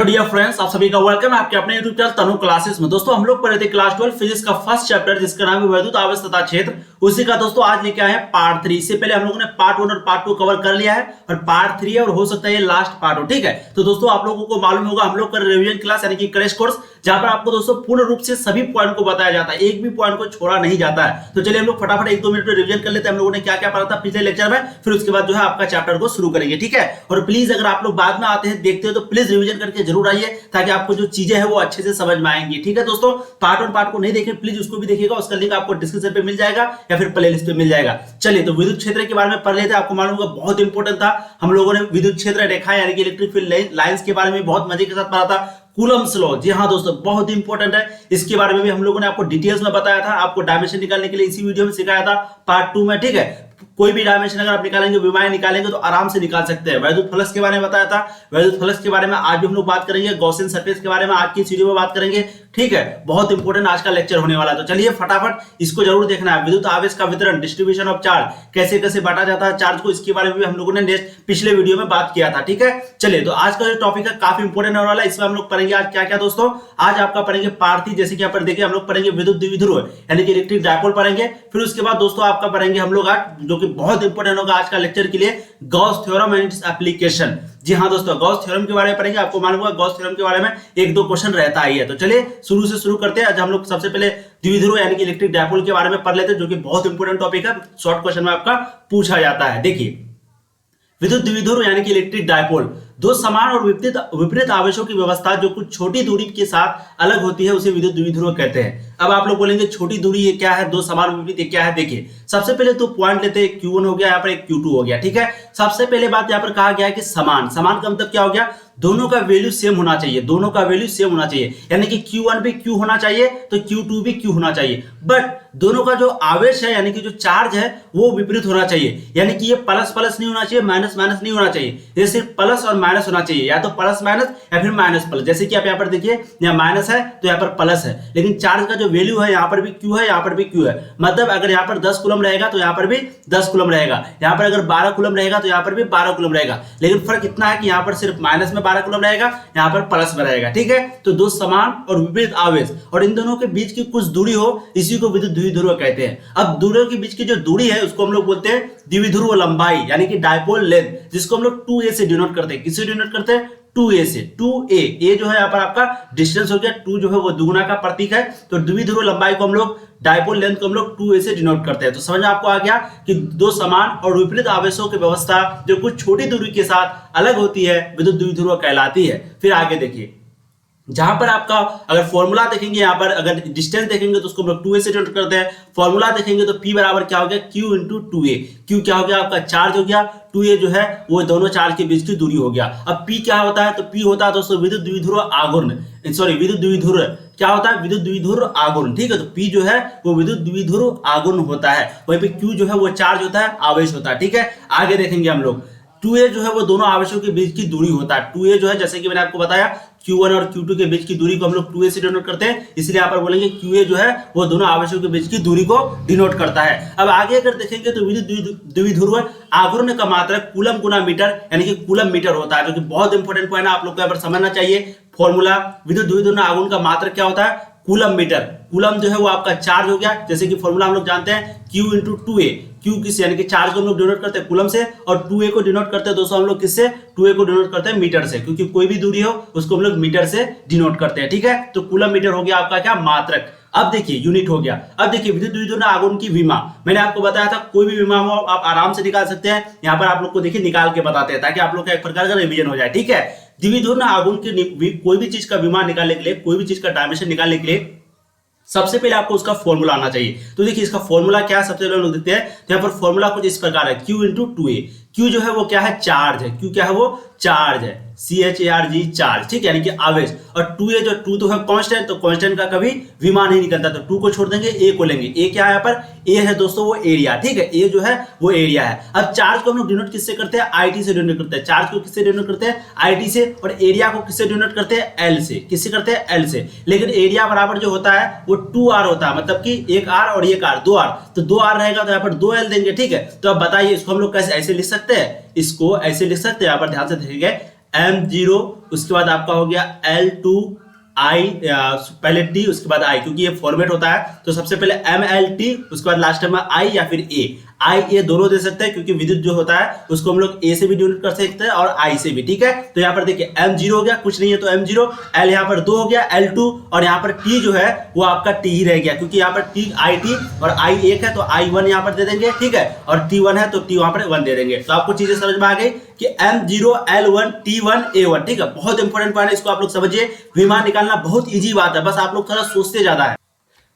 Dear friends, आप सभी का वेलकम है आपके अपने YouTube चैनल तनु क्लासेस में। दोस्तों हम लोग पढ़े थे क्लास 12 फिजिक्स का फर्स्ट चैप्टर जिसका नाम है वैद्युत आवेश तथा क्षेत्र। उसी का दोस्तों आज लेके आए हैं पार्ट 3। इससे पहले हम लोगों ने पार्ट 1 और पार्ट 2 कवर कर लिया है और पार्ट 3 है और हो सकता है ये लास्ट पार्ट हो। ठीक है, तो दोस्तों आप लोगों को मालूम होगा हम लोग कर रिवीजन क्लास यानी कि क्रैश कोर्स, जहां पर आपको दोस्तों पूर्ण रूप से सभी पॉइंट को बताया जाता है, एक भी पॉइंट को छोड़ा नहीं जाता है। तो चलिए हम लोग फटाफट 1-2 मिनट में रिवीजन कर लेते हैं हम लोगों ने क्या क्या पढ़ा था पिछले लेक्चर में, फिर उसके बाद जो है आपका चैप्टर को शुरू करेंगे। ठीक है, और प्लीज अगर आप लोग बाद में आते हैं देखते हो तो प्लीज रिवीजन करके जरूर आइए ताकि आपको जो चीजें हैं वो अच्छे से समझ में आएंगी। ठीक है दोस्तों, पार्ट 1 पार्ट को नहीं देखें प्लीज उसको भी देखिएगा, उसका लिंक आपको डिस्क्रिप्शन पे मिल जाएगा या फिर प्लेलिस्ट पे मिल जाएगा। चलिए तो विद्युत क्षेत्र के बारे में पढ़ लेते हैं। आपको मालूम होगा बहुत इंपॉर्टेंट था, हम लोगों ने विद्युत क्षेत्र रेखा यानी कि इलेक्ट्रिक फील्ड लाइंस के बारे में बहुत मजे के साथ पढ़ा था। कूलम्ब्स लॉ, जी हाँ दोस्तों बहुत इंपॉर्टेंट है, इसके बारे में भी हम लोगों ने आपको डिटेल्स में बताया था, आपको डायमेंशन निकालने के लिए इसी वीडियो में सिखाया था पार्ट 2 में। ठीक है, कोई भी डायमेंशन अगर आप निकालेंगे विमाएं निकालेंगे तो आराम से निकाल सकते हैं। वैद्युत फ्लक्स के बारे में बताया था, वैद्युत फ्लक्स के बारे में आज भी हम लोग बात करेंगे। गॉसियन सरफेस के बारे में आज की वीडियो में बात करेंगे। ठीक है, बहुत इंपॉर्टेंट आज का लेक्चर होने वाला है, तो चलिए फटाफट इसको जरूर देखना है। विद्युत आवेश का वितरण, डिस्ट्रीब्यूशन ऑफ चार्ज, कैसे कैसे बांटा जाता है चार्ज को, इसके बारे में भी हम लोगों ने पिछले वीडियो में बात किया था। ठीक है, चलिए तो आज का जो टॉपिक है काफी इंपॉर्टेंट होने वाला है। इसमें हम लोग पढ़ेंगे आज क्या क्या दोस्तों, आज आपका पढ़ेंगे पार्ट 3, जैसे कि यहाँ पर देखिए हम लोग पढ़ेंगे विद्युत द्विध्रुव यानी कि इलेक्ट्रिक डायपोल पढ़ेंगे। फिर उसके बाद दोस्तों आपका पढ़ेंगे हम लोग आज जो कि बहुत इंपॉर्टेंट होगा आज का लेक्चर के लिए, Gauss theorem and its application. जी हाँ दोस्तों, गॉस थ्योरम के बारे में पढ़ेंगे। आपको मालूम होगा गॉस थ्योरम के बारे में 1-2 क्वेश्चन रहता ही है। तो चलिए शुरू से शुरू करते हैं। आज हम लोग सबसे पहले द्विध्रुव यानी कि इलेक्ट्रिक डायपोल के बारे में पढ़ लेते हैं, जो कि बहुत इंपॉर्टेंट टॉपिक है, शॉर्ट क्वेश्चन में आपका पूछा जाता है। देखिए विद्युत द्विध्रुव यानी कि इलेक्ट्रिक डायपोल, दो समान और विपरीत आवेशों की व्यवस्था जो कुछ छोटी दूरी के साथ अलग होती है उसे विद्युत द्विध्रुव कहते हैं। अब आप लोग बोलेंगे छोटी दूरी ये क्या है, दो समान विपरीत ये क्या है। देखिए सबसे पहले तो पॉइंट लेते हैं, Q1 हो गया, यहाँ पर एक Q2 हो गया। ठीक है, सबसे पहले बात यहाँ पर कहा गया है कि समान, समान का मतलब क्या हो गया, दोनों का वैल्यू सेम होना चाहिए, दोनों का वैल्यू सेम होना चाहिए, यानी कि Q1 भी Q होना चाहिए तो Q2 भी Q होना चाहिए। बट दोनों का जो आवेश है यानी कि जो चार्ज है वो विपरीत होना चाहिए, यानी कि ये प्लस प्लस नहीं होना चाहिए, माइनस माइनस नहीं होना चाहिए, ये सिर्फ प्लस और माइनस होना चाहिए, या तो प्लस माइनस या फिर माइनस प्लस। जैसे कि आप यहाँ पर देखिए यहाँ माइनस है तो यहाँ पर प्लस है, लेकिन चार्ज का जो वैल्यू है यहाँ पर भी Q है, यहाँ पर भी Q है। मतलब अगर यहाँ पर 10 कूलम रहेगा तो यहाँ पर भी 10 कूलम रहेगा, यहाँ पर अगर 12 कूलम रहेगा तो यहाँ पर भी 12 कूलम रहेगा, लेकिन फर्क इतना है कि यहाँ पर सिर्फ माइनस में 12 कूलम रहेगा, यहाँ पर प्लस में रहेगा। ठीक है, तो दो समान और विपरीत आवेश और इन दोनों के बीच की कुछ दूरी हो, इसी को विद्युत द्विध्रुव कहते हैं। अब दूरियों के बीच की जो दूरी है उसको हम लोग बोलते हैं द्विध्रुव लंबाई यानी कि डायपोल लेंथ, जिसको हम लोग 2a से डिनोट करते हैं। किससे डिनोट करते हैं, 2a से। 2a, ए जो है यहाँ पर आपका डिस्टेंस हो गया, 2 जो है वो दुगुना का प्रतीक है, तो द्विध्रुव लंबाई को हम लोग डायपोल लेंथ को हम लोग 2a से डिनोट करते हैं। तो समझ में आपको आ गया कि दो समान और विपरीत आवेशों की व्यवस्था जो कुछ छोटी दूरी के साथ अलग होती है विद्युत द्विध्रुव कहलाती है। फिर आगे देखिए, जहां पर आपका अगर फॉर्मूला देखेंगे, यहाँ पर अगर डिस्टेंस देखेंगे तो उसको हम लोग 2a से डिनोट करते हैं। फॉर्मूला देखेंगे तो P बराबर क्या हो गया, Q इंटू 2a। Q क्या हो गया, आपका चार्ज हो गया, 2a जो है वो दोनों चार्ज के बीच की दूरी हो गया। अब P क्या होता है, तो P होता है दोस्तों विद्युत द्विध्रुव आघूर्ण, सॉरी विद्युत द्विध्रुव क्या होता है, विद्युत द्विध्रुव आघूर्ण। ठीक है, तो P जो है वो विद्युत द्विध्रुव आघूर्ण होता है, वहीं पे Q जो है वो चार्ज होता है, आवेश होता है। ठीक है, आगे देखेंगे हम लोग 2a जो है वो दोनों आवेशों के बीच की दूरी होता है। 2a जो है जैसे कि मैंने आपको बताया Q1 और Q2 के बीच की दूरी को हम लोग 2a से डिनोट करते हैं, इसलिए यहाँ पर बोलेंगे QA जो है वो दोनों आवेशों के बीच की दूरी को डिनोट करता है। अब आगे अगर देखेंगे तो विद्युत द्विध्रुव आघूर्ण का मात्रक कूलम गुना मीटर यानी कि कूलम मीटर होता है, जो कि बहुत इंपॉर्टेंट पॉइंट है, आप लोग को यहाँ पर समझना चाहिए। फॉर्मूला विद्युत द्विध्रुव आघूर्ण का मात्रक क्या होता है, कूलम मीटर। कूलम जो है वो आपका चार्ज हो गया, जैसे कि फॉर्मूला हम लोग जानते हैं Q इंटू 2a। Q किससे, यानी कि चार्ज को हम लोग डिनोट करते हैं कूलम से, और 2a को डिनोट करते हैं दोस्तों हम लोग किससे, 2a को डिनोट करते हैं मीटर से, क्योंकि कोई भी दूरी हो उसको हम लोग मीटर से डिनोट करते हैं। ठीक है, तो कूलम मीटर हो गया आपका क्या, मात्रक। अब देखिए यूनिट हो गया। अब देखिए विद्युत द्विध्रुव आघूर्ण की विमा, मैंने आपको बताया था कोई भी विमा हो आप आराम से निकाल सकते हैं। यहाँ पर आप लोग को देखिए निकाल के बताते हैं ताकि आप लोग का एक प्रकार का रिवीजन हो जाए। ठीक है, द्विध्रुव आघूर्ण की कोई भी चीज का विमा निकालने के लिए, कोई भी चीज का डायमेंशन निकालने के लिए सबसे पहले आपको उसका फॉर्मूला आना चाहिए। तो देखिए इसका फॉर्मूला क्या है, सबसे पहले हम लोग देखते हैं। तो यहाँ पर फॉर्मूला कुछ इस प्रकार है, Q इंटू 2a। Q जो है वो क्या है, चार्ज है। Q क्या है, वो चार्ज है, CHARG चार्ज। ठीक है, यानी कि आवेश। और 2a जो 2 तो है कांस्टेंट, तो कांस्टेंट का कभी विमा नहीं निकलता, तो 2 को छोड़ देंगे, a को लेंगे। a क्या है यहाँ पर, a है दोस्तों वो एरिया। ठीक है, a जो है वो एरिया है। अब चार्ज को हम लोग डिनोट किससे करते हैं, IT से डिनोट करते हैं। चार्ज को किससे डिनोट करते हैं, IT से, और एरिया को किससे डिनोट करते हैं, L से। किससे करते हैं, L से। लेकिन एरिया बराबर जो होता है वो 2r होता है, मतलब कि एक r और एक r, 2r, तो 2r रहेगा तो यहाँ पर 2l देंगे। ठीक है, तो अब बताइए इसको हम लोग कैसे ऐसे लिख सकते हैं, इसको ऐसे लिख सकते हैं, यहाँ पर ध्यान से देखिए M0, उसके बाद आपका हो गया L2 I, पहले T उसके बाद I, क्योंकि ये फॉर्मेट होता है तो सबसे पहले MLT उसके बाद लास्ट में I या फिर A। आई ए दोनों दे सकते हैं क्योंकि विद्युत जो होता है उसको हम लोग ए से भी डिनोट कर सकते हैं और आई से भी, ठीक है। तो यहाँ पर देखिए M0 हो गया, कुछ नहीं है तो M0, L यहाँ पर 2 हो गया, L2, और यहाँ पर T जो है वो आपका T ही रह गया क्योंकि यहाँ पर T IT और I 1 है तो I1 यहाँ पर दे देंगे, ठीक है, और T1 है तो T वहां पर 1 दे देंगे। तो आपको चीजें समझ में आ गई कि M0 L1 T1 A1, ठीक है। बहुत इंपॉर्टेंट पॉइंट है, इसको आप लोग समझिए। विमान निकालना बहुत ईजी बात है, बस आप लोग थोड़ा सोचते ज्यादा है।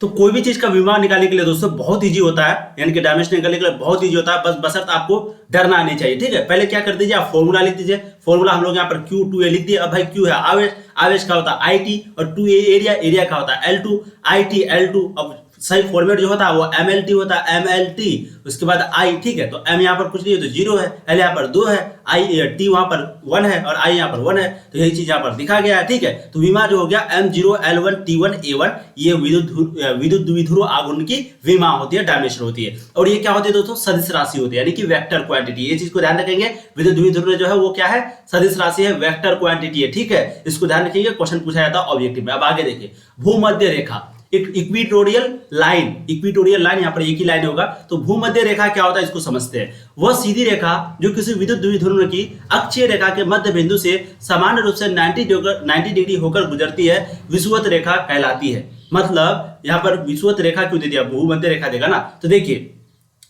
तो कोई भी चीज का विमान निकालने के लिए दोस्तों बहुत इजी होता है, यानी कि डायमेंशन निकालने के लिए बहुत इजी होता है, बस बशर्ते आपको डरना नहीं चाहिए, ठीक है। पहले क्या कर दीजिए, आप फॉर्मूला लिख दीजिए। फॉर्मूला हम लोग यहाँ पर Q2A लिख दिए। अब भाई Q है आवेश, आवेश का होता है IT, और 2A एरिया, एरिया का होता है L2, IT L2। अब सही फॉर्मेट जो होता है वो MLT होता है, MLT उसके बाद I, ठीक है। तो M यहाँ पर कुछ नहीं है तो 0 है, L यहाँ पर 2 है, T वहां पर 1 है और I यहाँ पर 1 है, तो यही चीज यहाँ पर दिखा गया है, ठीक है। तो विमा जो हो गया M0 L1 T1 A1, ये विद्युत द्विध्रुव आघूर्ण की विमा होती है, डायमेंशन होती है। और ये क्या होती है दोस्तों, सदिश राशि होती है, यानी कि वेक्टर क्वांटिटी। ये चीज को ध्यान रखेंगे, विद्युत द्विध्रुव जो है वो क्या है, सदिश राशि है, वेक्टर क्वांटिटी है, ठीक है। इसको ध्यान रखिएगा, क्वेश्चन पूछा जाता है ऑब्जेक्टिव में। अब आगे देखिए, भूमध्य रेखा, इक्विटोरियल लाइन, इक्विटोरियल लाइन यहाँ पर एक ही लाइन होगा। तो भूमध्य रेखा क्या होता है इसको समझते हैं। वह सीधी रेखा जो किसी विद्युत द्विध्रुव की अक्षीय रेखा के मध्य बिंदु से सामान्य रूप से 90 डिग्री होकर गुजरती है, विषुवत रेखा कहलाती है। मतलब यहाँ पर विषुवत रेखा क्यों दे दिया, भूमध्य रेखा देगा ना। तो देखिए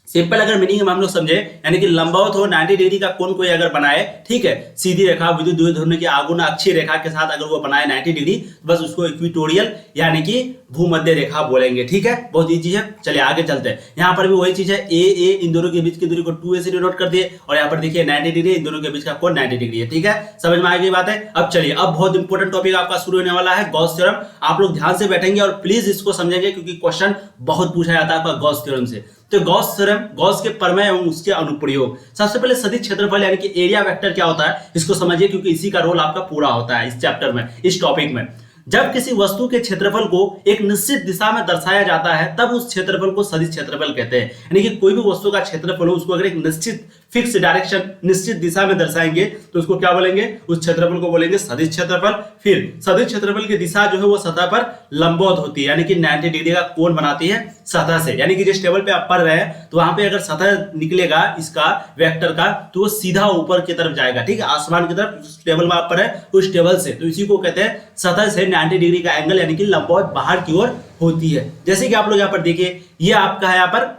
सिंपल अगर मीनिंग में हम लोग समझे, यानी कि लंबवत हो 90 डिग्री का कोण कोई अगर बनाए, ठीक है, सीधी रेखा विद्युत द्विध्रुव की आघूर्ण अक्षीय रेखा के साथ अगर वो बनाए 90 डिग्री, बस उसको इक्विटोरियल यानी कि भूमध्य रेखा बोलेंगे, ठीक है। बहुत इजी है, चलिए आगे चलते हैं। यहाँ पर भी वही चीज है, ए इन दोनों के बीच की दूरी को 2a से डिनोट कर दिए, और यहाँ पर देखिए 90 डिग्री, इन दोनों के बीच का कोण 90 डिग्री है, ठीक है। समझ में आ गई बात है। अब चलिए, अब बहुत इंपॉर्टेंट टॉपिक आपका शुरू होने वाला है, गॉस थ्योरम। आप लोग ध्यान से बैठेंगे और प्लीज इसको समझेंगे क्योंकि क्वेश्चन बहुत पूछा जाता है आपका गॉस थ्योरम से। तो गॉस थ्योरम, गॉस के प्रमेय एवं उसके अनुप्रयोग। सबसे पहले सदिश क्षेत्रफल यानी कि एरिया वेक्टर क्या होता है इसको समझिए, क्योंकि इसी का रोल आपका पूरा होता है इस चैप्टर में, इस टॉपिक में। जब किसी वस्तु के क्षेत्रफल को एक निश्चित दिशा में दर्शाया जाता है तब उस क्षेत्रफल को सदिश क्षेत्रफल कहते हैं। यानी कि कोई भी वस्तु का क्षेत्रफल हो, उसको अगर एक निश्चित फिक्स डायरेक्शन, निश्चित दिशा में दर्शाएंगे तो उसको क्या बोलेंगे, उस क्षेत्रफल को बोलेंगे सदिश क्षेत्रफल। फिर सदिश क्षेत्रफल की दिशा जो है वो सतह पर लंबवत होती है, यानी कि 90 डिग्री का कोण बनाती है सतह से। यानी कि जिस टेबल पे आप पढ़ रहे हैं तो वहां पे अगर सतह निकलेगा इसका वेक्टर का तो वो सीधा ऊपर की तरफ जाएगा, ठीक है, आसमान की तरफ। टेबल में आप पढ़ रहे हैं उस टेबल से, तो इसी को कहते हैं सतह से 90 डिग्री का एंगल, यानी कि लंबवत बाहर की ओर होती है। जैसे कि आप लोग यहाँ पर देखिए, ये आपका है यहाँ पर,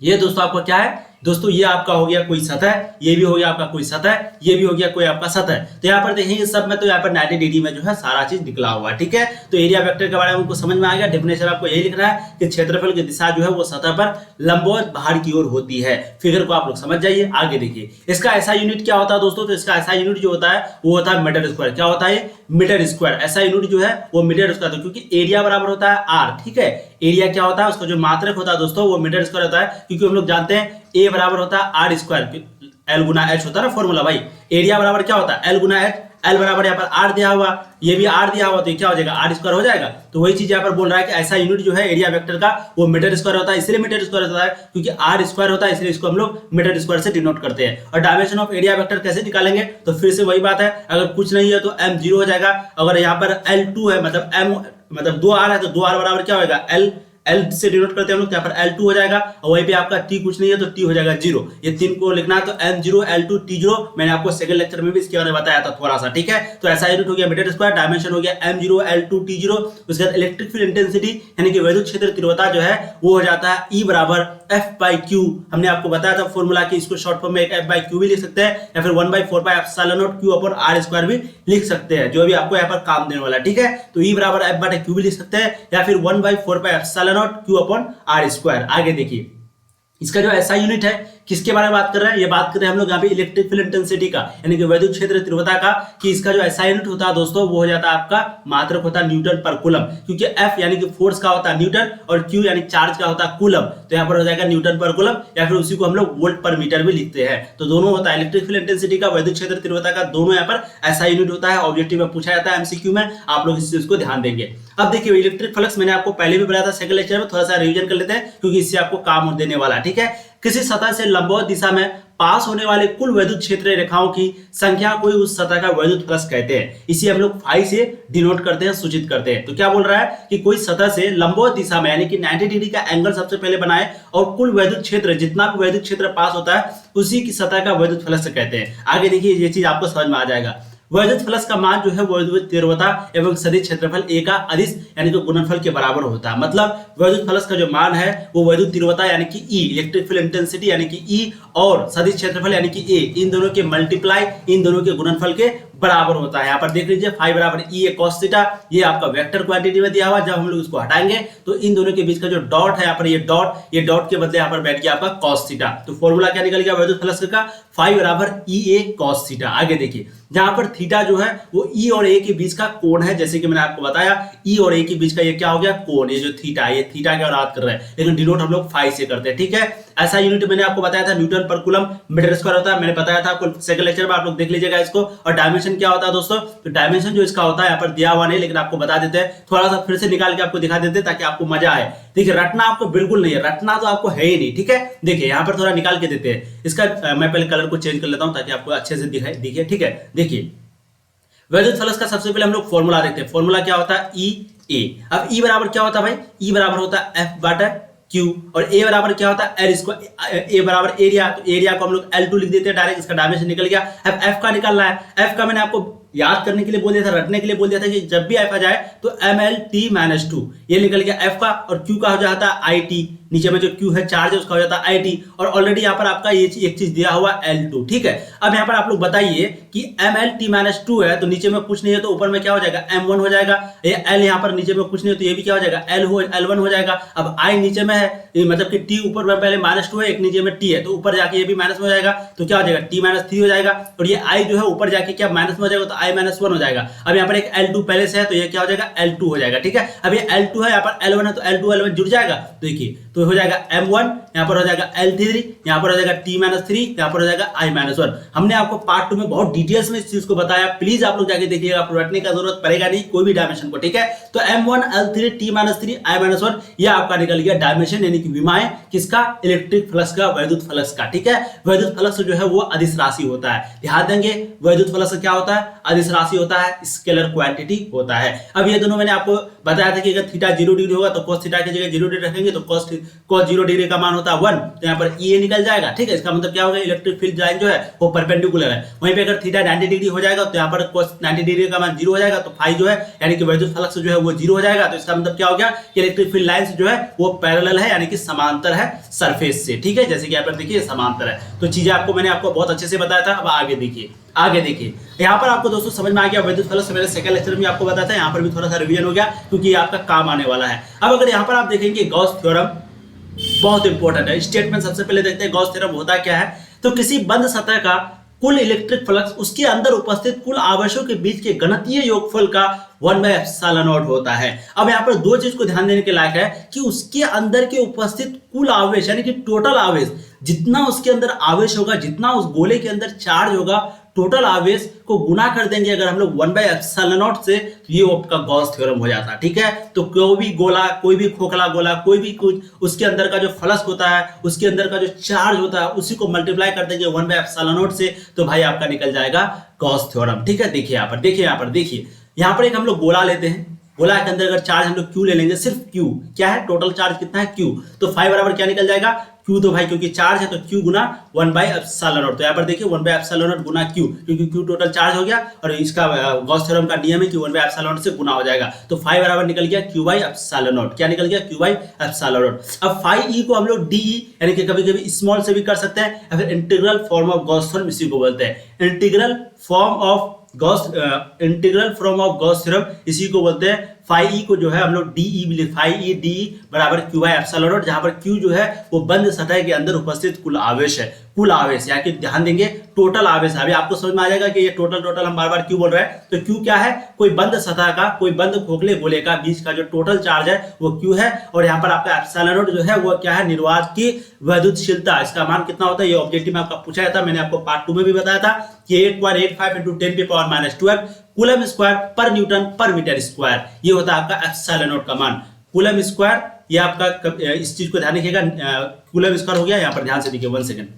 ये दोस्तों आपका क्या है दोस्तों, ये आपका हो गया कोई सतह, ये भी हो गया आपका कोई सतह, ये भी हो गया कोई आपका सतह। तो यहाँ पर देखिए सब में तो यहाँ पर 90 डिग्री में जो है सारा चीज निकला हुआ है, ठीक है। तो एरिया वेक्टर के बारे में उनको समझ में आ गया। डेफिनेशन आपको यही लिखना है कि क्षेत्रफल की दिशा जो है वो सतह पर लंबवत बाहर की ओर होती है। फिगर को आप लोग समझ जाइए। आगे देखिए, इसका ऐसा यूनिट क्या होता है दोस्तों, तो इसका ऐसा यूनिट जो होता है वो होता है मीटर स्क्वायर। क्या होता है, मीटर स्क्वायर। ऐसा यूनिट जो है वो मीटर स्क्वायर, क्योंकि एरिया बराबर होता है आर, ठीक है। एरिया क्या होता है, उसका जो मात्रक होता है दोस्तों वो मीटर स्क्वायर होता है, क्योंकि हम लोग जानते हैं ए बराबर होता है आर स्क्वायर, एल गुना एच होता है ना फॉर्मूला भाई। एरिया बराबर क्या होता है, एल गुना एच। एल बराबर यहाँ पर आर दिया हुआ, ये भी आर दिया हुआ, तो ये क्या हो जाएगा, आर स्क्वायर हो जाएगा। तो वही चीज यहाँ पर बोल रहा है कि ऐसा यूनिट जो है एरिया वेक्टर का वो मीटर स्क्वायर होता है। इसलिए मीटर स्क्वायर होता है क्योंकि आर स्क्वायर होता है, इसलिए इसको हम लोग मीटर स्क्वायर से डिनोट करते हैं। और डायमेंशन ऑफ एरिया वेक्टर कैसे निकालेंगे, तो फिर से वही बात है, अगर कुछ नहीं है तो M0 हो जाएगा। अगर यहाँ पर L2 है, मतलब 2R है, तो 2R बराबर क्या होगा, L से डिनोट करते हैं हम लोग, यहाँ पर L2 हो जाएगा। और वहीं पे आपका T कुछ नहीं है तो T हो जाएगा 0। ये 3 को लिखना है, तो M0 L2 T0 मैंने आपको सेकंड लेक्चर में भी इसके बारे में बताया था थोड़ा सा, ठीक है। तो ऐसा यूनिट हो गया मीटर स्क्वायर, डायमेंशन हो गया M0 L2 T0। उसके बाद इलेक्ट्रिक फील्ड इंटेंसिटी यानी कि विद्युत क्षेत्र तीव्रता जो है वो हो जाता है E बराबर F/Q। हमने आपको बताया था फॉर्मूला की, इसको शॉर्ट फॉर्म में एक F/Q भी लिख सकते हैं, या फिर 1/4πε0 Q/r² भी लिख सकते हैं, जो भी आपको यहाँ पर काम देने वाला, ठीक है। तो E बराबर F/Q भी लिख सकते हैं, या फिर 1/4πε0 Q/r²। आगे देखिए, इसका जो ऐसा यूनिट है किसके बारे में बात कर रहे हैं, ये बात कर रहे हैं हम लोग यहाँ पे इलेक्ट्रिक फील्ड इंटेंसिटी का, यानी कि विद्युत क्षेत्र तीव्रता का, कि इसका जो ऐसा यूनिट होता है दोस्तों वो हो जाता है आपका मात्रक होता है न्यूटन पर कूलम, क्योंकि F यानी कि फोर्स का होता है न्यूटन और Q यानी चार्ज का होता है कूलम। तो यहाँ पर हो जाएगा न्यूटन पर कूलम, या फिर उसी को हम लोग वोल्ट पर मीटर भी लिखते हैं। तो दोनों होता है इलेक्ट्रिक फील्ड इंटेंसिटी का, विद्युत क्षेत्र तीव्रता का, दोनों यहाँ पर ऐसा यूनिट होता है। ऑब्जेक्टिव में पूछा जाता है MCQ में, आप लोग इस चीज को ध्यान देंगे। अब देखिए इलेक्ट्रिक फ्लक्स मैंने आपको पहले भी बताया था सेकंड लेक्चर में, थोड़ा सा रिवीजन कर लेते हैं क्योंकि इससे आपको काम देने वाला है। ठीक है, किसी सतह से लंबवत दिशा में पास होने वाले कुल वैद्युत क्षेत्र रेखाओं की संख्या को उस सतह का वैद्युत फ्लक्स कहते हैं। इसे हम लोग फाई से डिनोट करते हैं, सूचित करते हैं। तो क्या बोल रहा है कि कोई सतह से लंबवत दिशा में यानी कि 90 डिग्री का एंगल सबसे पहले बनाए और कुल वैद्युत क्षेत्र जितना भी वैद्युत क्षेत्र पास होता है उसी की सतह का वैद्युत फ्लक्स कहते हैं। आगे देखिए ये चीज आपको समझ में आ जाएगा। वैद्युत फ्लक्स का मान जो है वैद्युत तीव्रता एवं सदिश क्षेत्रफल ए का अदिश यानी कि गुणनफल के बराबर होता है। मतलब वैद्युत फ्लक्स का जो मान है वो वैद्युत तीव्रता यानी कि ई, इलेक्ट्रिक फील्ड इंटेंसिटी यानी कि ई, और सदिश क्षेत्रफल यानी कि ए, इन दोनों के मल्टीप्लाई, इन दोनों के गुणनफल के बराबर होता है। यहाँ पर देख लीजिए फाई बराबर ई ए cos थीटा, ये आपका वेक्टर क्वांटिटी में दिया हुआ। जब हम लोग इसको हटाएंगे तो इन दोनों के बीच का जो डॉट है यहाँ पर, ये डॉट के बदले यहाँ पर बैठ गया आपका cos थीटा। तो फॉर्मूला क्या निकल गया वैद्युत फ्लक्स का, फाई बराबर ई ए cos थीटा। आगे देखिए जहां पर थीटा जो है वो ई और ए के बीच का कोण है, जैसे कि मैंने आपको बताया ई और ए के बीच का ये क्या हो गया कोण, ये जो थीटा है ये थीटा के बात कर रहे हैं, लेकिन डिनोट हम लोग फाई से करते हैं। ठीक है, ऐसा यूनिट मैंने आपको बताया था न्यूटन पर कूलम मीटर स्क्वायर होता है, मैंने बताया था सेकंड लेक्चर में, आप लोग देख लीजिएगा इसको। और डायमेंशन क्या होता है दोस्तों, तो डायमेंशन जो इसका होता है यहाँ पर दिया हुआ नहीं, लेकिन आपको बता देते हैं, थोड़ा सा फिर से निकाल के आपको दिखा देते हैं ताकि आपको मजा आए। देखिए रटना आपको बिल्कुल नहीं है, रटना तो आपको है ही नहीं। ठीक है, देखिए यहाँ पर थोड़ा निकाल के देते हैं इसका, मैं पहले कलर को चेंज कर लेता हूँ ताकि आपको अच्छे से दिखाई दिखे। ठीक है, देखिए वैद्युत फ्लक्स का सबसे पहले हम लोग फॉर्मूला देखते हैं। फॉर्मूला क्या होता है ई ए। अब ई बराबर क्या होता है भाई, ई बराबर होता है एफ बटा क्यू, और ए बराबर क्या होता है एल स्क्वायर, ए बराबर एरिया, तो एरिया को हम लोग L2 लिख देते हैं डायरेक्ट, इसका डायमेंशन निकल गया। अब एफ का निकालना है, एफ का मैंने आपको याद करने के लिए बोल दिया था, रटने के लिए बोल दिया था कि जब भी एफ आ जाए तो MLT-2 ये निकल गया एफ का, और क्यू का हो जाता है IT, नीचे में जो क्यू है चार्ज है उसका हो जाता है IT, और ऑलरेडी यहाँ पर आपका ये एक चीज दिया हुआ L2। ठीक है, अब यहाँ पर आप लोग बताइए कि MLT-2 है तो नीचे में कुछ नहीं है तो ऊपर में क्या हो जाएगा M1 हो जाएगा, ये L यहाँ पर नीचे में कुछ नहीं है तो ये भी क्या हो जाएगा L1 हो जाएगा। अब I नीचे में है, मतलब कि T ऊपर में पहले -2 है, एक नीचे में T है तो ऊपर जाके ये भी माइनस में हो जाएगा, तो क्या हो जाएगा T-3 हो जाएगा, और ये I जो है ऊपर जाके क्या माइनस में हो जाएगा तो I-1 हो जाएगा। अब यहाँ पर एक L2 पहले से है तो ये क्या हो जाएगा L2 हो जाएगा। ठीक है, अब ये L2 है, यहाँ पर L1 है तो L2 L1 जुड़ जाएगा, तो देखिए तो हो जाएगा M1, यहाँ पर हो जाएगा L3, यहाँ पर हो जाएगा T-3, यहाँ पर हो जाएगा I-1। हमने आपको पार्ट 2 में बहुत डिटेल्स में इस चीज को बताया, प्लीज आप लोग जाके देखिएगा, आपको रटने का जरूरत पड़ेगा नहीं कोई भी डायमेंशन को। ठीक है, तो M1 L3 T-3 I-1 ये आपका निकल गया डायमेंशन यानी कि विमाएं किसका, इलेक्ट्रिक फ्लक्स का, वैद्युत फ्लक्स का। ठीक है, वैद्युत फ्लक्स जो है वो अदिश राशि होता है, ध्यान देंगे वैद्युत फ्लक्स क्या होता है, अदिश राशि होता है, स्केलर क्वांटिटी होता है। अब ये दोनों मैंने आपको बताया था कि अगर थीटा 0 डिग्री होगा तो cos थीटा की जगह 0 डिग्री रखेंगे तो cos 0 डिग्री का मान होता है 1, तो यहाँ पर E निकल जाएगा। ठीक है, इसका मतलब क्या होगा, इलेक्ट्रिक फील्ड लाइन जो है वो परपेंडिकुलर है। वहीं पे अगर थीटा 90 डिग्री हो जाएगा तो यहाँ पर cos 90 डिग्री का मान 0 हो जाएगा, तो फाई जो है यानी कि वैद्युत फ्लक्स जो है वो 0 हो जाएगा। तो इसका मतलब क्या हो गया कि इलेक्ट्रिक फील्ड लाइन जो है वो पैरेलल है यानी कि समांतर है सरफेस से। ठीक है, जैसे कि यहाँ पर देखिए समांतर है, तो चीजें आपको मैंने आपको बहुत अच्छे से बताया था। अब आगे देखिए यहाँ पर आपको दोस्तों समझ में आ गया वैद्युत फ्लक्स, मेरे सेकंड लेक्चर में आपको बताया था, यहाँ पर भी थोड़ा सा रिवीजन हो गया क्योंकि ये आपका काम आने वाला है। अब अगर यहाँ पर आप देखेंगे गॉस थ्योरम बहुत इंपॉर्टेंट है, स्टेटमेंट सबसे पहले देखते हैं गॉस थ्योरम होता क्या है। तो किसी बंद सतह का कुल इलेक्ट्रिक फ्लक्स उसके अंदर उपस्थित कुल आवेशों के बीच के गणितीय योगफल का 1/ε0 होता है। अब यहाँ पर दो चीज को ध्यान देने के लायक है कि उसके अंदर के उपस्थित कुल आवेश यानी कि टोटल आवेश, जितना उसके अंदर आवेश होगा, जितना उस गोले के अंदर चार्ज होगा, टोटल आवेश को गुना कर देंगे अगर हम लोग 1/ε0 से, तो ये आपका गॉस थ्योरम हो जाता है। ठीक है, तो कोई भी गोला, कोई भी खोखला गोला, कोई भी कुछ, उसके अंदर का जो फ्लक्स होता है, उसके अंदर का जो चार्ज होता है, उसी को मल्टीप्लाई कर देंगे 1/ε0 से, तो भाई आपका निकल जाएगा गॉस थ्योरम। ठीक है, देखिए यहाँ पर यहाँ पर एक हम लोग गोला लेते हैं, गोला के अंदर अगर चार्ज हम लोग Q ले लेंगे, सिर्फ Q क्या है, टोटल चार्ज कितना है Q, तो फाई बराबर क्या निकल जाएगा Q, तो भाई क्योंकि चार्ज है तो Q गुना 1/ε0, तो यहाँ पर देखिए 1/ε0 गुना Q, क्योंकि Q टोटल चार्ज हो गया और इसका गॉस थ्योरम का नियम है कि 1/ε0 से गुना हो जाएगा, तो फाई बराबर निकल गया Q/ε0। क्या निकल गया Q/ε0। अब फाई E को हम लोग DE यानी कि कभी कभी स्मॉल से भी कर सकते हैं, या फिर integral form of Gauss theorem इसी को बोलते हैं, integral from of Gauss theorem इसी को बोलते हैं। फाई ई को जो है हम लोग DE, फाई ई DE बराबर Q/ε0, जहां पर Q जो है वो बंद सतह के अंदर उपस्थित कुल आवेश है, कुल आवेश यानी कि ध्यान देंगे टोटल आवेश। अभी आपको समझ में आ जाएगा कि ये टोटल हम बार बार क्यों बोल रहे हैं, तो Q क्या है, कोई बंद सतह का, कोई बंद खोखले गोले का बीच का जो टोटल चार्ज है वो Q है, और यहाँ पर आपका ε0 जो है वो क्या है, निर्वात की वैद्युतशीलता, इसका मान कितना होता है, ये ऑब्जेक्टिव में आपका पूछा जाता है, मैंने आपको पार्ट 2 में भी बताया था कि 8.85 × 10⁻⁻12 कूलम स्क्वायर पर न्यूटन पर मीटर स्क्वायर, ये होता है आपका एप्सिलॉन नॉट का मान। कूलम स्क्वायर ये आपका, इस चीज को ध्यान रखिएगा, कूलम स्क्वायर हो गया, यहाँ पर ध्यान से देखिए, 1 सेकेंड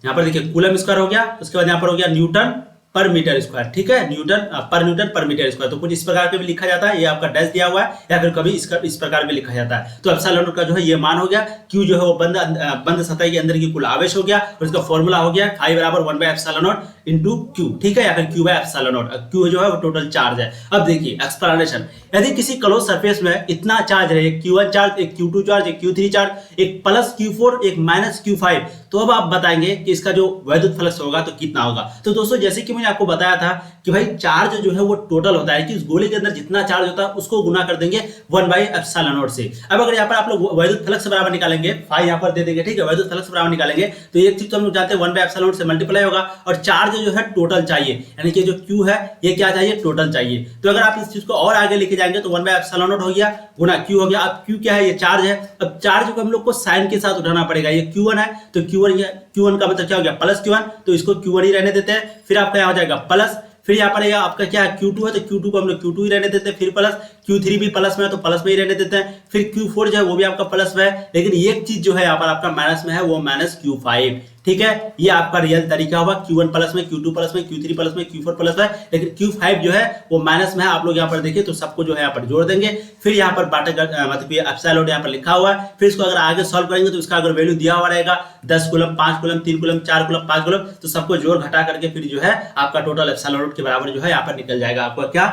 यहाँ पर देखिए कूलम स्क्वायर हो गया, उसके बाद यहाँ पर हो गया न्यूटन पर मीटर स्क्वायर, ठीक है, न्यूटन पर मीटर स्क्वायर। तो कुछ इस प्रकार के भी लिखा जाता है, ये आपका डैश दिया हुआ है, या फिर कभी इस प्रकार भी लिखा जाता है। तो एप्सिलॉन नॉट का जो है ये मान हो गया, क्यू जो है वो बंद सतह के अंदर की कुल आवेश हो गया, और इसका फॉर्मूला हो गया फाई बराबर 1 bye epsilon not into Q, ठीक है, या फिर Q by epsilon naught. Q जो है वो टोटल चार्ज है। अब देखिए एक्सप्लेनेशन, यदि किसी क्लोज सरफेस में इतना चार्ज है, एक Q1 चार्ज, एक Q2 चार्ज, एक Q3 चार्ज, एक प्लस Q4, एक माइनस Q5, तो अब आप बताएंगे कि इसका जो वैद्युत फ्लक्स होगा तो कितना होगा। तो दोस्तों जैसे कि मैंने आपको बताया था कि भाई चार्ज जो है वो टोटल होता है कि उस गोले के अंदर जितना चार्ज होता है उसको गुना कर देंगे 1 बाई एप्सिलॉन नॉट से। अब अगर यहाँ पर आप लोग वैद्युत फ्लक्स बराबर निकालेंगे, फाई यहाँ पर दे देंगे, ठीक है, वैद्युत फ्लक्स बराबर निकालेंगे तो एक चीज तो हम लोग जानते हैं 1 बाई एप्सिलॉन नॉट से मल्टीप्लाई होगा, और चार्ज जो है टोटल चाहिए, यानी कि जो Q है ये क्या चाहिए, टोटल चाहिए। तो अगर आप इस चीज को और आगे लेके जाएंगे तो 1 बाई एप्सिलॉन नॉट हो गया गुना Q हो गया। अब Q क्या है, ये चार्ज है। अब चार्ज को हम लोग को साइन के साथ उठाना पड़ेगा, ये Q1 है तो Q1 का मतलब क्या हो गया, प्लस Q1, तो इसको Q1 ही रहने देते हैं। फिर आपका यहाँ हो जाएगा प्लस, फिर यहाँ पर आपका क्या है Q2 है तो Q2 को हम लोग Q2 ही रहने देते हैं, फिर प्लस Q3 भी प्लस में है तो प्लस में ही रहने देते हैं, फिर Q4 जो है वो भी आपका प्लस में है, लेकिन एक चीज जो है यहाँ पर आपका माइनस में है, वो माइनस Q5, ठीक है। ये आपका रियल तरीका होगा, Q1 प्लस में, Q2 प्लस में, Q3 प्लस में, Q4 प्लस में, लेकिन Q5 जो है वो माइनस में है। आप लोग यहाँ पर देखिए तो सबको जो है यहाँ पर जोड़ देंगे, फिर यहाँ पर बाटा मतलब एप्सिलॉन यहाँ पर लिखा हुआ है, फिर इसको अगर आगे सॉल्व करेंगे तो इसका अगर वैल्यू दिया हुआ रहेगा 10 coulomb, 5 coulomb, 3 coulomb, 4 coulomb, 5 coulomb, तो सबको जोड़ घटा करके फिर जो है आपका टोटल एप्सिलॉन नॉट के बराबर जो है यहाँ पर निकल जाएगा आपका क्या,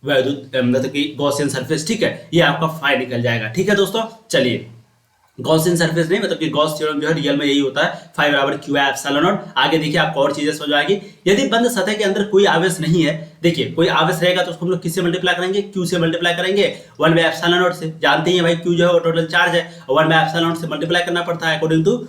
वैद्युत मतलब कि गॉसियन सरफेस, ठीक है, ये आपका फाई निकल जाएगा, ठीक है दोस्तों। चलिए गॉसियन सरफेस नहीं, मतलब कि गॉस थ्योरम जो है रियल में यही होता है, फाई बराबर क्यू है एप्सिलॉन नॉट। आगे देखिए आपको और चीजें समझ आएगी। यदि बंद सतह के अंदर कोई आवेश नहीं है, देखिए कोई आवेश रहेगा तो उसको हम लोग किससे मल्टीप्लाई करेंगे, क्यू से मल्टीप्लाई करेंगे 1 बाय एप्सिलॉन नॉट से। जानते ही भाई क्यू जो है वो टोटल चार्ज है, और 1 बाय एप्सिलॉन नॉट से मल्टीप्लाई करना पड़ता है अकॉर्डिंग टू,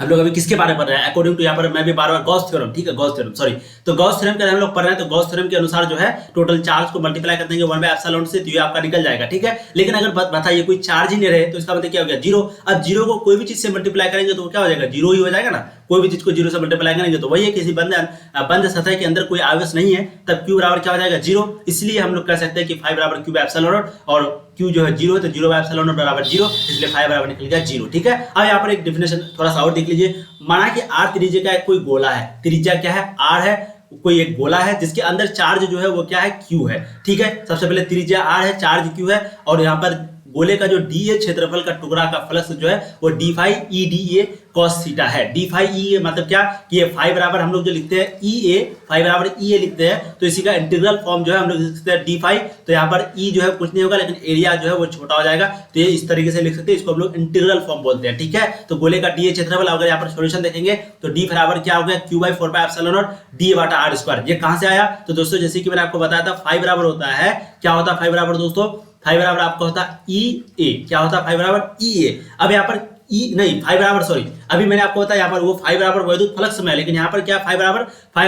हम लोग अभी किसके बारे में पढ़ रहे हैं, अकॉर्डिंग टू यहाँ पर मैं भी बार-बार गॉस थ्योरम, ठीक है, गॉस थ्योरम, सॉरी, तो गॉस थ्योरम के हम लोग पढ़ रहे हैं, तो गॉस थ्योरम के अनुसार जो है टोटल चार्ज को मल्टीप्लाई कर देंगे 1 बाय एप्सिलॉन से, तो ये आपका निकल जाएगा, ठीक है। लेकिन अगर बताइए कोई चार्ज ही नहीं रहे तो इसका मतलब क्या हो गया, जीरो। अब जीरो को कोई भी चीज से मल्टीप्लाई करेंगे तो क्या हो जाएगा, जीरो ही हो जाएगा ना। कोई भी चीज को जीरो से मल्टीप्लाई करेंगे तो वही है, किसी बंद सतह के अंदर कोई आवेश नहीं है, तब क्यू बराबर क्या हो जाएगा, जीरो। इसलिए हम लोग कह सकते हैं कि फाई बराबर क्यू बाय एप्सिलॉन नॉट, और क्यू जो है जीरो है तो जीरो बाय एप्सिलॉन नॉट बराबर जीरो, इसलिए फाई बराबर निकल गया जीरो, ठीक है। अब यहाँ पर एक डेफिनेशन थोड़ा सा और देख लीजिए। माना कि आर त्रिज्या का कोई गोला है, त्रिज्या क्या है, आर है, कोई एक गोला है जिसके अंदर चार्ज जो है वो क्या है, क्यू है, ठीक है। सबसे पहले त्रिज्या आर है, चार्ज क्यू है, और यहाँ पर गोले का जो डी ए क्षेत्रफल का टुकड़ा का फ्लक्स जो है वो D phi E D A cos theta है। डी फाई ई ए मतलब क्या कि ये फाई बराबर हम लोग जो लिखते हैं ई ए, फाई बराबर ई ए लिखते हैं, तो इसी का इंटीग्रल फॉर्म जो है हम लोग लिख सकते हैं डी फाई। तो यहाँ पर ई जो है कुछ नहीं होगा, लेकिन एरिया जो है वो छोटा हो जाएगा, तो ये इस तरीके से लिख सकते हैं, इसको हम लोग इंटीग्रल फॉर्म बोलते हैं, ठीक है। तो गोले का डी ए क्षेत्रफल, अगर यहाँ पर सोल्यूशन देखेंगे तो डी बराबर क्या हो गया, Q by 4 by epsilon not D बटा आर स्क्वायर। ये कहां से आया, तो दोस्तों जैसे कि मैंने आपको बताया था फाई बराबर होता है, क्या होता है फाई बराबर दोस्तों, फाई बराबर आपका होता है ई ए, क्या होता है फाई बराबर ई ए। अब यहाँ पर ई नहीं, फाई बराबर, सॉरी, अभी मैंने आपको बताया यहाँ पर वो फाई बराबर वैद्युत फ्लक्स में है, लेकिन यहाँ पर क्या फाई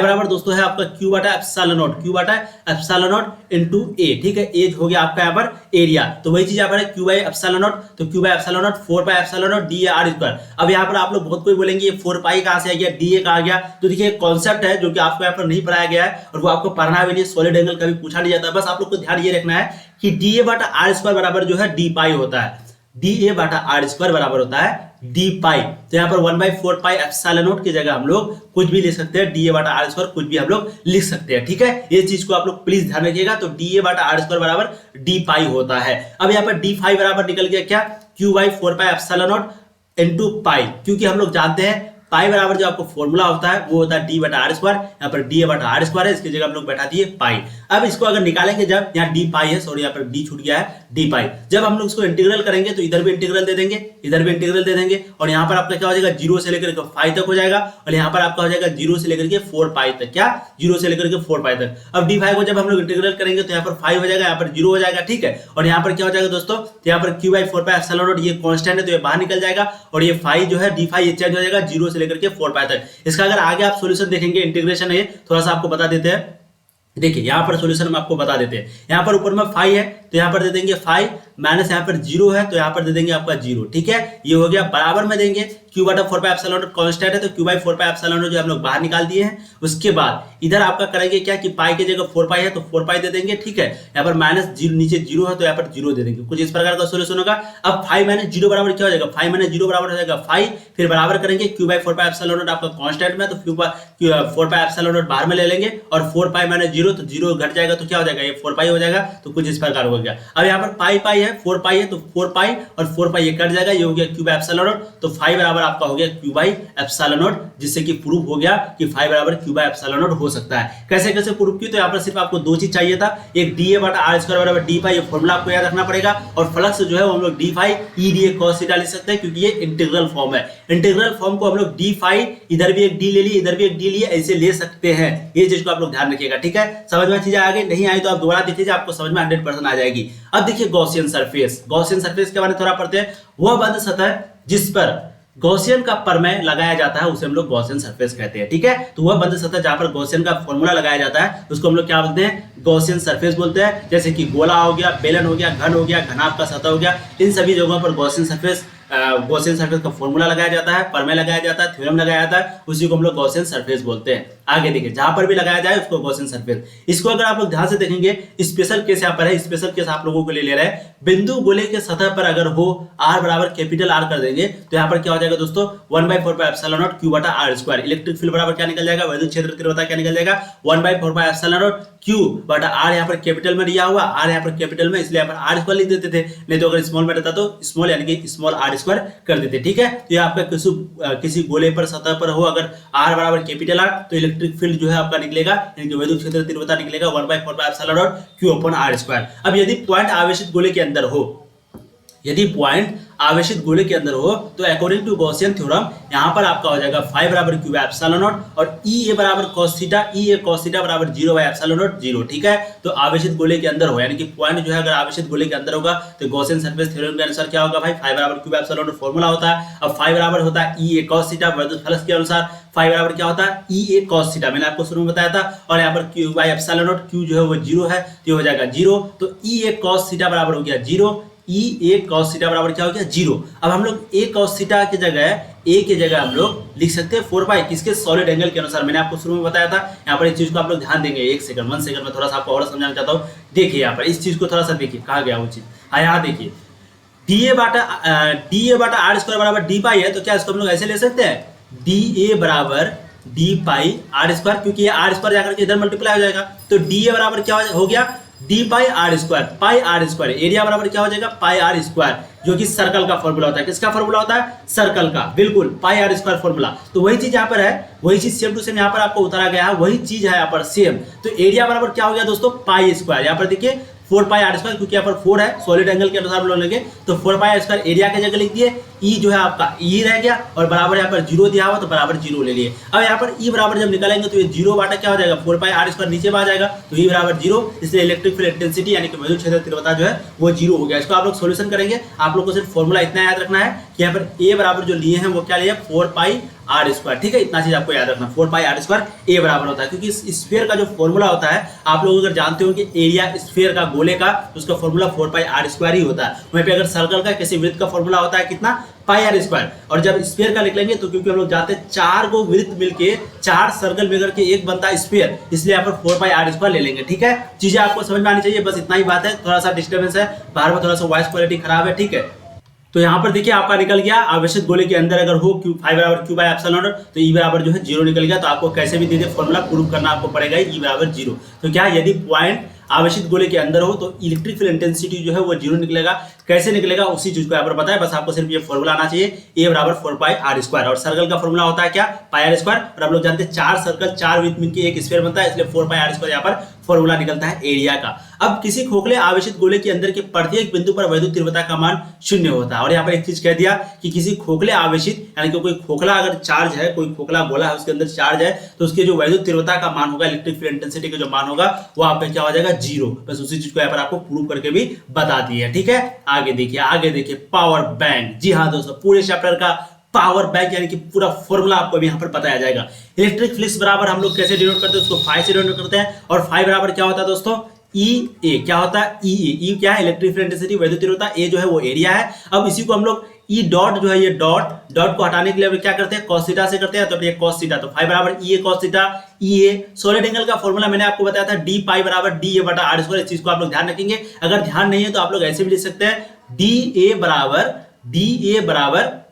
बराबर दोस्तों है आपका क्यू बटा एप्सिलॉन नॉट, क्यू बटा एप्सिलॉन नॉट इनटू ए, ठीक है। ए हो गया आपका यहाँ पर एरिया, तो वही चीज यहाँ पर है क्यू बाई एप्सिलॉन नॉट, तो Q by epsilon not 4 by epsilon not D R square. अब यहाँ पर आप लोग बहुत कोई बोलेंगे ये 4 पाई कहां से आ गया, डी ए कहां गया, तो देखिए कॉन्सेप्ट है जो कि आपको यहाँ पर नहीं पढ़ाया गया है, और वो आपको पढ़ना भी नहीं, सॉलिड एंगल कभी पूछा नहीं जाता। बस आप लोग को ध्यान ये रखना है कि डी ए बटा आर स्क्वायर बराबर जो है डी पाई होता है, डी ए बटा आर स्क्वायर बराबर होता है डी पाई। तो यहाँ पर 1/4 पाई एप्सिलॉन नॉट की जगह हम लोग कुछ भी लिख सकते हैं, डी ए बटा आर स्क्वायर कुछ भी हम लोग लिख सकते हैं, ठीक है। ये चीज को आप लोग प्लीज ध्यान रखिएगा। तो डी ए बटा आर स्क्वायर बराबर डी पाई होता है। अब यहाँ पर डी फाई बराबर निकल गया क्या, Q by 4 pi epsilon not into पाई, क्योंकि हम लोग जानते हैं पाई बराबर जो आपको फॉर्मूला होता है वो होता है डी बटा आर स्क्वायर, यहाँ पर डी बटा आर स्क्वायर है, इसकी जगह हम लोग बैठा दिए पाई। अब इसको अगर निकालेंगे, जब यहाँ डी पाई है, सॉरी यहाँ पर डी छूट गया है, डी पाई, जब हम लोग इसको इंटीग्रल करेंगे तो इधर भी इंटीग्रल दे देंगे, इधर भी इंटीग्रल दे देंगे, और यहाँ पर आपका क्या हो जाएगा, 0 से लेकर के 5 तक हो जाएगा, और यहाँ पर आपका हो जाएगा 0 से लेकर के 4 पाई तक, क्या 0 से लेकर के 4 पाई तक। अब डी फाई को जब हम लोग इंटीग्रल करेंगे तो यहाँ पर 5 हो जाएगा, यहाँ पर 0 हो जाएगा, ठीक है। और यहाँ पर क्या हो जाएगा दोस्तों, तो यहाँ पर Q by 4 pi epsilon not ये कांस्टेंट है तो ये बाहर निकल जाएगा, और ये फाई जो है डी फाई ये चेंज हो जाएगा 0 से लेकर के 4 पाई तक। इसका अगर आगे आप सॉल्यूशन देखेंगे, इंटीग्रेशन है, थोड़ा सा आपको बता देते हैं। देखिए यहाँ पर सॉल्यूशन हम आपको बता देते हैं, यहाँ पर ऊपर में फाई है तो यहाँ पर दे देंगे फाई माइनस यहाँ पर जीरो है तो यहाँ पर दे देंगे आपका जीरो। ठीक है, ये हो गया। बराबर में देंगे क्यू बटा 4πε0 कांस्टेंट है तो क्यू बाई 4πε0 जो हम लोग बाहर निकाल दिए हैं। उसके बाद इधर आपका करेंगे क्या कि पाई की जगह 4 पाई है तो 4 पाई दे देंगे। ठीक है, यहाँ पर माइनस जीरो नीचे जीरो है तो यहाँ पर जीरो दे देंगे। कुछ इस प्रकार का सोल्यूशन होगा। अब 5 माइनस जीरो बराबर क्या हो जाएगा, 5 माइनस जीरो बराबर हो जाएगा 5। फिर बराबर करेंगे क्यू बाई 4πε0 आपका कांस्टेंट में तो क्यू 4πε0 बाहर में ले लेंगे और 4 पाई माइनस जीरो तो जीरो घट जाएगा तो क्या हो जाएगा, ये 4 पाई हो जाएगा। तो कुछ इस प्रकार हो गया। अब यहाँ पर पाई पाई है, 4 पाई है तो 4 पाई और 4 पाई ये कट जाएगा, ये हो गया क्यू बाई एप्सिलॉन नॉट। तो 5 बराबर आपका हो गया क्यू बाई एप्सिलॉन नॉट, जिससे कि प्रूफ हो गया कि 5 बराबर क्यू बाई एप्सिलॉन नॉट हो सकता है। कैसे कैसे प्रूफ की, तो यहाँ पर सिर्फ आपको दो चीज चाहिए था, एक डी ए बटा आर स्क्वायर बराबर डी फाई, ये फॉर्मूला आपको याद रखना पड़ेगा। और फ्लक्स जो है वो हम लोग D phi E D A cos theta लिख सकते हैं क्योंकि ये इंटीग्रल फॉर्म है। इंटीग्रल फॉर्म को हम लोग डी फाई, इधर भी एक डी ले लिए इधर भी एक डी लिए, ऐसे ले सकते हैं। ये चीज को आप लोग ध्यान रखिएगा। ठीक है, समझ में चीजें आ गई, नहीं आई तो आप दोबारा देखिए, आपको समझ में 100% आ जाएगी। अब देखिए गॉसियन सरफेस, गॉसियन सरफेस के बारे में थोड़ा पढ़ते हैं। वह बंद सतह जिस पर गॉसियन का प्रमेय लगाया जाता है उसे हम लोग गॉसियन सरफेस कहते हैं। ठीक है, तो वह बंद सतह जहां पर गॉसियन का फॉर्मूला लगाया जाता है उसको हम लोग क्या बोलते हैं, गॉसियन सरफेस बोलते हैं। जैसे कि गोला हो गया, बेलन हो गया, घन हो गया, घनाभ का सतह हो गया, इन सभी जगहों पर गॉसियन सरफेस का फॉर्मूला लगाया जाता है, प्रमेय लगाया जाता है, थ्योरम लगाया जाता है, उसी को हम लोग गॉसियन सरफेस बोलते हैं। आगे देखिए, जहां पर भी लगाया जाए उसको गॉसियन सरफेस। इसको अगर आप लोग ध्यान से देखेंगे, स्पेशल केस यहाँ पर है, स्पेशल केस आप लोगों के लिए ले रहे हैं। बिंदु गोले के सतह पर अगर हो r बराबर कैपिटल R कर देंगे तो यहाँ पर क्या हो जाएगा दोस्तों, 1/4πε0 क्यू बटा आर स्क्वायर। इलेक्ट्रिक फील्ड बराबर क्या निकल जाएगा, वैद्युत क्षेत्र तीव्रता क्या निकल जाएगा, 1/4πε0 क्यू बटा आर, यहाँ पर कैपिटल में दिया हुआ, आर यहाँ पर कैपिटल में, इसलिए यहाँ पर आर स्क्वायर लिख देते थे। नहीं तो अगर स्मॉल में रहता तो स्मॉल यानी कि स्मॉल आर स्क्वायर कर देते। ठीक है, तो ये आपका किसी गोले पर सतह पर हो अगर r बराबर कैपिटल R तो इलेक्ट्रिक फील्ड जो है आपका निकलेगा, यानी कि वैद्युत क्षेत्र तीव्रता निकलेगा 1/4πε0 q अपॉन r स्क्वायर। अब यदि पॉइंट आवेशित गोले के अंदर हो, यदि पॉइंट आवेशित गोले के अंदर हो तो अकॉर्डिंग टू गॉसियन थ्योरम यहाँ पर आपका हो जाएगा 5 बराबर क्यू बाई एप्सिलॉन नॉट और ई ए बराबर cos थीटा, ई ए cos थीटा बराबर 0 बाई एप्सिलॉन नॉट 0। ठीक है, तो आवेशित गोले के अंदर हो, यानी कि पॉइंट जो है अगर आवेशित गोले के अंदर होगा तो गॉसियन सरफेस थ्योरम के अनुसार क्या होगा भाई, 5 बराबर Q by epsilon not formula होता है। अब 5 बराबर होता है ई ए cos थीटा, वैद्युत फ्लक्स के अनुसार 5 बराबर क्या होता है, ई ए cos थीटा, मैंने आपको शुरू में बताया था। और यहाँ पर Q by epsilon naught, Q जो है वो 0 है तो ये हो जाएगा 0, तो ई ए cos थीटा बराबर हो गया 0, ई ए cos थीटा बराबर क्या हो गया 0। अब हम लोग ए cos थीटा की जगह, ए की जगह हम लोग लिख सकते हैं 4 पाई, किसके, सॉलिड एंगल के अनुसार। मैंने आपको शुरू में बताया था। यहाँ पर इस चीज को आप लोग ध्यान देंगे, 1 सेकंड में थोड़ा सा आपको और समझाना चाहता हूँ। देखिए यहाँ पर इस चीज को थोड़ा सा देखिए, कहा गया वो चीज, हाँ यहाँ देखिए, डी ए बटा आर स्क्वायर बराबर डी पाई है तो क्या इसको हम लोग ऐसे ले सकते हैं, डी ए बराबर डी पाई आर स्क्वायर, क्योंकि ये आर स्क्वायर जाकर के इधर मल्टीप्लाई हो जाएगा तो डी ए बराबर क्या हो गया, D pi R square, pi R square, area बराबर क्या हो जाएगा, पाई आर स्क्वायर, जो कि सर्कल का फॉर्मूला होता है। किसका फॉर्मूला होता है, सर्कल का, बिल्कुल पाई आर स्क्वायर फॉर्मूला। तो वही चीज यहाँ पर है, वही चीज सेम टू सेम यहाँ पर आपको उतारा गया है, वही चीज है यहाँ पर सेम। तो एरिया बराबर क्या हो गया दोस्तों, पाई स्क्वायर, यहाँ पर देखिए 4 पाई आर स्क्वायर, क्योंकि यहाँ पर 4 है, सॉलिड एंगल के अनुसार हम लोग लेंगे तो 4 पाई आर स्क्वायर एरिया की जगह लिख दिए, ई जो है आपका ई रह गया और बराबर यहाँ पर 0 दिया हुआ तो बराबर 0 ले लिए। अब यहाँ पर ई बराबर जब निकालेंगे तो ये 0 बाटा क्या हो जाएगा, 4 पाई आर स्क्वायर नीचे में आ जाएगा तो ई बराबर 0, इसलिए इलेक्ट्रिक फील्ड इंटेंसिटी यानी कि वैद्युत क्षेत्र तीव्रता जो है वो 0 हो गया। इसको आप लोग सॉल्यूशन करेंगे, आप लोग को सिर्फ फॉर्मूला इतना याद रखना है कि यहाँ पर ए बराबर जो लिए हैं वो क्या लिए, 4 पाई आर स्क्वायर। ठीक है, इतना चीज आपको याद रखना, 4 पाई आर स्क्वायर ए बराबर होता है, क्योंकि इस स्फीयर का जो फॉर्मूला होता है, आप लोग अगर जानते हो कि एरिया स्फीयर का, गोले का, तो उसका फॉर्मूला 4 पाई आर स्क्वायर ही होता है। वहीं पे अगर सर्कल का, किसी वृत्त का फॉर्मूला होता है कितना, पाई आर स्क्वायर। और जब स्फीयर का लिख लेंगे तो क्योंकि हम लोग जानते हैं 4 को वृत्त मिलके 4 सर्कल मिलकर के एक बनता है स्फीयर, इसलिए यहाँ पर 4 पाई आर स्क्वायर ले लेंगे। ठीक है, चीजें आपको समझ में आनी चाहिए, बस इतना ही बात है। थोड़ा सा डिस्टर्बेंस है, बाहर में थोड़ा सा वॉइस क्वालिटी खराब है। ठीक है, तो यहाँ पर देखिए आपका निकल गया, आवेशित गोले के अंदर अगर हो 5 बराबर क्यू बाई एप्सिलॉन नॉट तो ई बराबर जो है 0 निकल गया। तो आपको कैसे भी दे दे फॉर्मूला प्रूव करना आपको पड़ेगा ई बराबर 0। तो क्या, यदि पॉइंट आवेशित गोले के अंदर हो तो इलेक्ट्रिक फील्ड इंटेंसिटी जो है वो 0 निकलेगा। कैसे निकलेगा उसी चीज को यहाँ पर पता है, बस आपको सिर्फ ये फॉर्मूला आना चाहिए, ए बराबर 4 पाई आर स्क्वायर। और सर्कल का फॉर्मूला होता है क्या, पाई आर स्क्वायर। और आप लोग जानते हैं 4 सर्कल 4 वृत्त मिलकर एक स्फीयर बनता है, इसलिए 4 पाई आर स्क्वायर यहाँ पर फॉर्मूला निकलता है एरिया का। अब किसी खोखले आवेशित गोले के अंदर के प्रत्येक बिंदु पर वैद्युत तीव्रता का मान 0 होता है। और यहाँ पर एक चीज कह दिया कि किसी खोखले आवेशित, यानी कि कोई खोखला अगर चार्ज है, कोई खोखला गोला है उसके अंदर चार्ज है, तो उसके जो वैद्युत तीव्रता का मान होगा, इलेक्ट्रिक फील्ड इंटेंसिटी का जो मान होगा वो आपका क्या हो जाएगा, 0। बस उसी चीज को यहाँ पर आपको प्रूव करके भी बता दी है। ठीक है, आगे देखिए पावर बैंक। जी हाँ दोस्तों, पूरे चैप्टर का पावर बैंक यानी कि पूरा फॉर्मूला आपको अभी यहाँ पर बताया जाएगा। इलेक्ट्रिक फ्लक्स बराबर हम लोग कैसे डिनोट करते हैं, उसको फाई से डिनोट करते हैं। और फाई बराबर क्या होता है दोस्तों, ई ए क्या होता है, ई ई क्या है, इलेक्ट्रिक फील्ड इंटेंसिटी, वैद्युत तीव्रता, ए जो है वो एरिया है। अब इसी को हम लोग ई डॉट जो है, ये डॉट डॉट को हटाने के लिए क्या करते हैं, cos थीटा से करते हैं। तो ये cos थीटा, तो फाई बराबर ई ए cos थीटा, ई ए सॉलिड एंगल का फॉर्मूला मैंने आपको बताया था, डी पाई बराबर डी ए बटा आर स्क्वायर। इस चीज को आप लोग ध्यान रखेंगे। अगर ध्यान नहीं है तो आप लोग ऐसे भी लिख सकते हैं, डी ए बराबर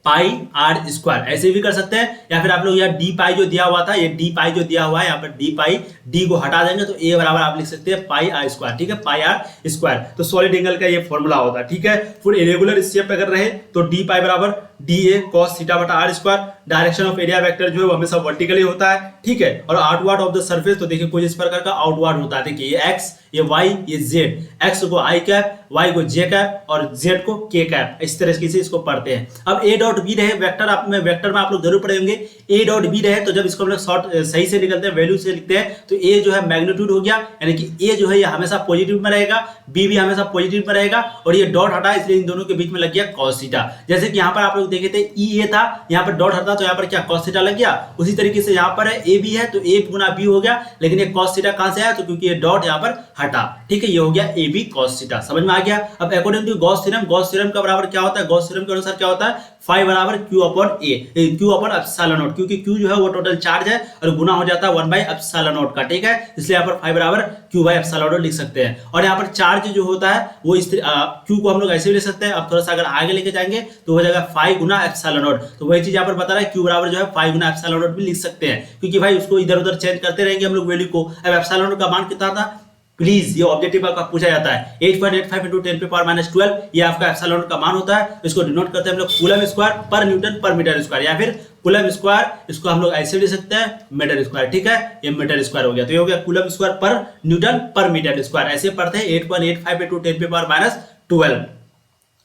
पाई आर स्क्वायर, ऐसे भी कर सकते हैं। या फिर आप लोग यहाँ डी पाई जो दिया हुआ था, ये डी पाई जो दिया हुआ है यहाँ पर डी पाई, डी को हटा देंगे तो ए बराबर आप लिख सकते हैं पाई आर स्क्वायर, ठीक है, पाई आर स्क्वायर। तो सॉलिड एंगल का ये फॉर्मूला होता है, ठीक है। फिर इरेगुलर शेप अगर रहे तो डी पाई बराबर डी ए cos थीटा बटा R square. Direction of area vector जो है वो हमेशा वर्टिकली होता है, ठीक है। और आउटवर्ड ऑफ द सरफेस, तो देखिए कुछ इस प्रकार का आउटवर्ड होता है। देखिए ये एक्स, ये वाई, ये जेड, एक्स को आई कैप, वाई को जे कैप और जेड को के कैप, इस तरीके से इसको पढ़ते हैं। अब ए डॉट बी रहे, वेक्टर में आप लोग जरूर पढ़ेंगे। ए डॉट बी रहे तो जब इसको हम लोग शॉर्ट सही से निकलते हैं, वैल्यू से लिखते हैं, तो ए जो है मैग्नीट्यूड हो गया, यानी कि ए जो है ये हमेशा पॉजिटिव में रहेगा, बी भी हमेशा पॉजिटिव में रहेगा, और ये डॉट हटा इसलिए इन दोनों के बीच में लग गया cos थीटा। जैसे कि यहाँ पर आप लोग देखे थे ई ए था, यहाँ पर डॉट हटा तो यहाँ पर क्या cos थीटा लग गया। उसी तरीके से यहाँ पर है ए बी है तो ए गुना बी हो गया, लेकिन ये cos थीटा कहां से आया, तो क्योंकि ये डॉट यहाँ पर हटा, ठीक है, ये हो गया ए बी cos थीटा। समझ में आ गया। अब अकॉर्डिंग टू गॉस थ्योरम का बराबर क्या होता है, गॉस थ्योरम के अनुसार क्या होता है, फाई बराबर Q upon A, Q upon epsilon not, क्योंकि क्यू जो है वो टोटल चार्ज है और गुना हो जाता है 1 बाय एप्सिलॉन नॉट का, ठीक है। इसलिए यहाँ पर फाई बराबर क्यू बाय एप्सिलॉन नॉट लिख सकते हैं। और यहाँ पर चार्ज जो होता है वो इस क्यू को हम लोग ऐसे भी लिख सकते हैं। अब थोड़ा सा अगर आगे लेके जाएंगे तो हो जाएगा फाई गुना एप्सिलॉन नॉट, तो वही चीज यहाँ पर बता रहा है, क्यू बराबर जो है फाई गुना एप्सिलॉन नॉट भी लिख सकते हैं, क्योंकि भाई उसको इधर उधर चेंज करते रहेंगे हम लोग वैल्यू को। अब एप्सिलॉन नॉट का मान कितना था, प्लीज ये ऑब्जेक्टिव आपका पूछा जाता है, 8.85 into 10 पे पावर -12, ये आपका एप्सिलॉन का मान होता है। इसको डिनोट करते हैं हम लोग कूलम स्क्वायर पर न्यूटन पर मीटर स्क्वायर, या फिर कूलम स्क्वायर, इसको हम लोग ऐसे लिख सकते हैं मीटर स्क्वायर, ठीक है, ये मीटर स्क्वायर हो गया। तो ये हो गया कूलम स्क्वायर पर न्यूटन पर मीटर स्क्वायर, ऐसे पढ़ते हैं 8.85 into 10 पे पावर -12।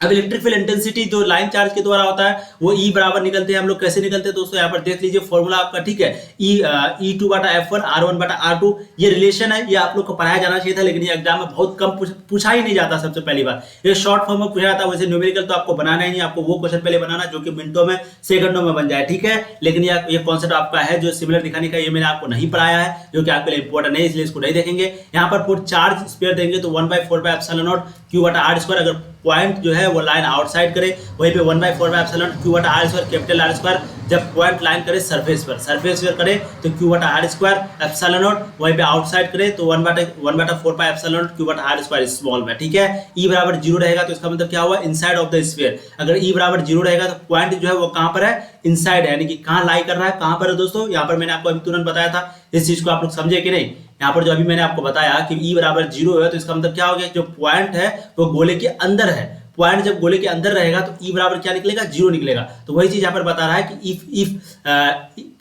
अब इलेक्ट्रिक फील्ड इंटेंसिटी जो लाइन चार्ज के द्वारा होता है वो ई बराबर निकलते हैं हम लोग, कैसे निकलते हैं दोस्तों, यहाँ पर देख लीजिए फॉर्मूला आपका, ठीक है, ई टू बटा F1 R1 बटा R2, ये रिलेशन है, ये आप लोग को पढ़ाया जाना चाहिए था, लेकिन ये एग्जाम में बहुत कम पूछा ही नहीं जाता। सबसे पहली बार ये शॉर्ट फॉर्म में पूछा जाता है, वैसे न्यूमेरिकल तो आपको बनाना ही नहीं, आपको वो क्वेश्चन पहले बनाना जो कि मिनटों में सेकंडों में बन जाए, ठीक है। लेकिन ये कॉन्सेप्ट आपका है जो सिमिलर दिखाने का, ये मैंने आपको नहीं पढ़ाया है, जो कि आपके लिए इंपॉर्टेंट है, इसलिए इसको नहीं देखेंगे। यहाँ पर चार्ज स्पेयर देंगे तो 1/4 बाय एप्सिलॉन नॉट क्यू बटा आर स्क्वायर, अगर पॉइंट जो है वो लाइन आउटसाइड करे वहीं पे 1/4 बाय एप्सिलॉन क्यू बटा R square, capital R square, जब पॉइंट लाइन करे सरफेस पर करे तो क्यू बटा आर स्क्वायर एप्सिलॉन नॉट, वहीं पे आउटसाइड करे तो 1/4 बाय एप्सिलॉन क्यू बटा आर स्क्वायर स्मॉल में, ठीक है। ई बराबर 0 रहेगा तो इसका मतलब क्या हुआ, इनसाइड ऑफ द स्फीयर। अगर ई बराबर 0 रहेगा तो पॉइंट जो है वो कहां पर है, इनसाइड है, यानी कि कहां लाई कर रहा है, कहां पर है दोस्तों, यहाँ पर मैंने आपको अभी तुरंत बताया था। इस चीज को आप लोग समझे कि नहीं, यहाँ पर जो अभी मैंने आपको बताया कि ई बराबर 0 है तो इसका मतलब क्या हो गया, जो पॉइंट है वो गोले के अंदर है, पॉइंट जब गोले के अंदर रहेगा तो ई बराबर क्या निकलेगा, 0 निकलेगा। तो वही चीज यहाँ पर बता रहा है कि if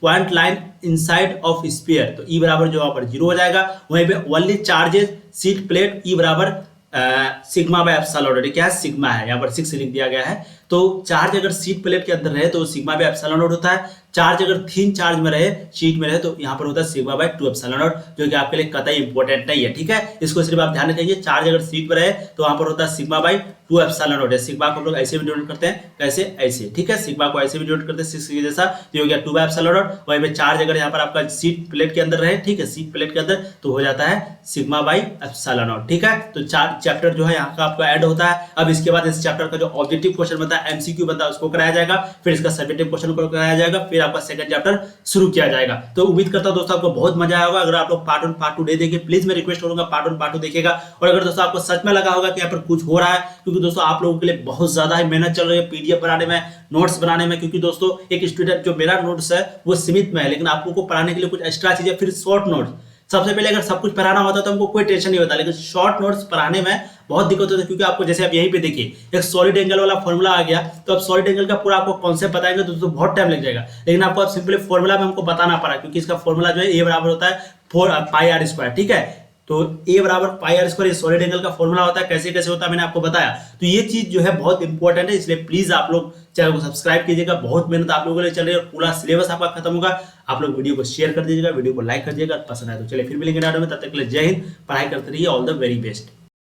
point line inside of sphere, तो ई बराबर जो यहाँ पर 0 हो जाएगा। वहीं पे ओनली चार्जेस सीट प्लेट ई बराबर सिग्मा बाय एप्सिलॉन नॉट, क्या है, सिग्मा है, यहाँ पर 6 लिख दिया गया है। तो चार्ज अगर सीट प्लेट के अंदर रहे तो सिग्मा बाय एप्सिलॉन नॉट होता है, चार्ज अगर थिन चार्ज में रहे, शीट में रहे, तो यहाँ पर होता है सिग्मा बाय 2 एप्सिलॉन नॉट, जो कि आपके लिए कतई इंपॉर्टेंट नहीं है, ठीक है। इसको सिर्फ आप ध्यान रखिए, चार्ज अगर सीट में रहे तो वहां पर होता है सिग्मा बाय 2 एप्सिलॉन नॉट है। सिग्मा को हम लोग ऐसे भी डिनोट करते हैं, कैसे, ऐसे, ठीक है, सिग्मा को ऐसे भी डिनोट करते हैं 6 के जैसा, तो हो गया 2 बाय एप्सिलॉन नॉट। वहीं पे चार्ज अगर यहाँ पर आपका सीट प्लेट के अंदर रहे, ठीक है, सीट प्लेट के अंदर, तो हो जाता है सिग्मा बाय एप्सिलॉन नॉट, ठीक है। तो चैप्टर जो है यहाँ का आपका ऐड होता है। अब इसके बाद इस चैप्टर का जो ऑब्जेक्टिव क्वेश्चन बनता है, एमसीक्यू बनता है, उसको कराया जाएगा, फिर इसका सब्जेक्टिव क्वेश्चन को कराया जाएगा, फिर आपका सेकंड चैप्टर शुरू किया जाएगा। तो उम्मीद करता हूं दोस्तों आपको बहुत मजा आया होगा। अगर आप लोग पार्ट 1 पार्ट 2 दे देंगे, प्लीज मैं रिक्वेस्ट करूंगा पार्ट 1 पार्ट 2 देखिएगा। और अगर दोस्तों आपको सच में लगा होगा कि यहाँ पर कुछ हो रहा है, क्योंकि दोस्तों आप लोगों के लिए बहुत ज्यादा ही मेहनत चल रही है पीडीएफ बनाने में, नोट्स बनाने में, क्योंकि दोस्तों एक स्टूडेंट जो मेरा नोट्स है वो सीमित में है, लेकिन आप लोगों को पढ़ाने के लिए कुछ एक्स्ट्रा चीजें, फिर शॉर्ट नोट्स। सबसे पहले अगर सब कुछ पढ़ाना होता तो हमको कोई टेंशन नहीं होता, लेकिन शॉर्ट नोट्स पढ़ाने में बहुत दिक्कत होती है, क्योंकि आपको जैसे आप यहीं पे देखिए एक सॉलिड एंगल वाला फॉर्मूला आ गया, तो अब सॉलिड एंगल का पूरा आपको कॉन्सेप्ट बताएंगे तो बहुत टाइम लग जाएगा, लेकिन आपको अब सिंपली फॉर्मूला में हमको बताना पड़ा, क्योंकि इसका फॉर्मूला जो है ए बराबर होता है 4 पाई आर स्क्वायर, ठीक है। तो ए बराबर पाई आर स्क्वायर सॉलिड एंगल का फॉर्मूला होता है, कैसे कैसे होता है मैंने आपको बताया। तो ये चीज जो है बहुत इंपॉर्टेंट है, इसलिए प्लीज आप लोग चैनल को सब्सक्राइब कीजिएगा। बहुत मेहनत आप लोगों के लिए चल रही है, पूरा सिलेबस आपका खत्म होगा। आप लोग वीडियो को शेयर कर दीजिएगा, वीडियो को लाइक कर दीजिएगा, पसंद आए तो चलिए फिर मिलेंगे वीडियो में, तब तक के लिए जय हिंद, पढ़ाई करते रहिए, ऑल द वेरी बेस्ट।